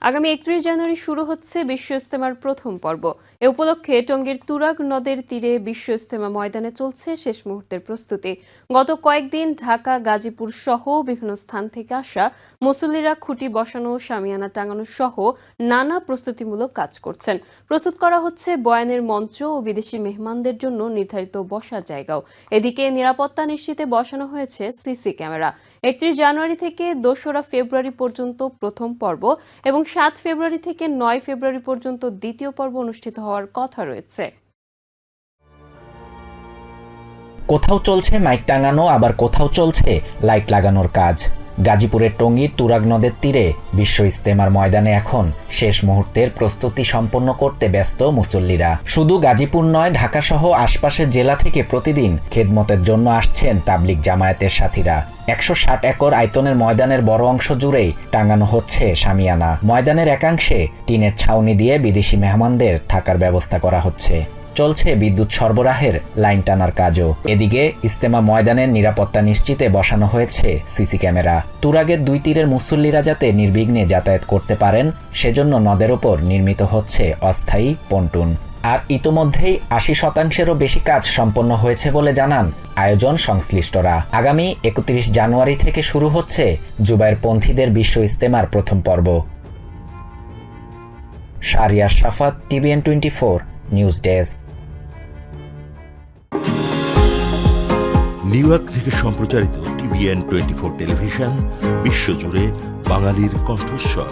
আগামী ৩১ জানুয়ারি শুরু হচ্ছে বিশ্ব ইজতেমার প্রথম পর্ব। এ উপলক্ষে টঙ্গীর তুরাগ নদের তীরে বিশ্ব ইজতেমা ময়দানে চলছে শেষ মুহূর্তের প্রস্তুতি। গত কয়েকদিন ঢাকা, গাজীপুর সহ বিভিন্ন স্থান থেকে আসা মুসল্লিরা খুঁটি বসানো, শামিয়ানা টাঙানো সহ নানা প্রস্তুতিমূলক কাজ করছেন। প্রস্তুত করা হচ্ছে বয়ানের মঞ্চ ও বিদেশি মেহমানদের জন্য নির্ধারিত বসার জায়গাও। এদিকে নিরাপত্তা নিশ্চিতে বসানো হয়েছে সিসি ক্যামেরা। ৩১ জানুয়ারি থেকে ২রা ফেব্রুয়ারি পর্যন্ত প্রথম পর্ব এবং ৭ ফেব্রুয়ারি থেকে ৯ ফেব্রুয়ারি পর্যন্ত দ্বিতীয় পর্ব অনুষ্ঠিত হওয়ার কথা রয়েছে। কোথাও চলছে মাইক টাঙানো, আবার কোথাও চলছে লাইট লাগানোর কাজ। গাজীপুরের টঙ্গীর তুরাগ নদের তীরে বিশ্ব ইজতেমার ময়দানে এখন শেষ মুহূর্তের প্রস্তুতি সম্পন্ন করতে ব্যস্ত মুসল্লিরা। শুধু গাজীপুর নয়, ঢাকাসহ আশপাশের জেলা থেকে প্রতিদিন খেদমতের জন্য আসছেন তাবলিগ জামায়াতের সাথীরা। ১৬০ একর আয়তনের ময়দানের বড় অংশ জুড়েই টাঙানো হচ্ছে শামিয়ানা। ময়দানের একাংশে টিনের ছাউনি দিয়ে বিদেশি মেহমানদের থাকার ব্যবস্থা করা হচ্ছে। চলছে বিদ্যুৎ সরবরাহের লাইন টানার কাজও। এদিকে ইজতেমা ময়দানের নিরাপত্তা নিশ্চিতে বসানো হয়েছে সিসি ক্যামেরা। তুরাগের দুই তীরের মুসল্লিরা যাতে নির্বিঘ্নে যাতায়াত করতে পারেন, সেজন্য নদের ওপর নির্মিত হচ্ছে অস্থায়ী পন্টুন। আর ইতোমধ্যেই ৮০%-এরও বেশি কাজ সম্পন্ন হয়েছে বলে জানান আয়োজন সংশ্লিষ্টরা। আগামী ৩১ জানুয়ারি থেকে শুরু হচ্ছে জুবায়েরপন্থীদের বিশ্ব ইজতেমার প্রথম পর্ব। শাহরিয়ার শাফাত, TVN24 news desk. New York থেকে সম্প্রচারিত TVN24 টেলিভিশন বিশ্বজুড়ে বাঙালির কণ্ঠস্বর।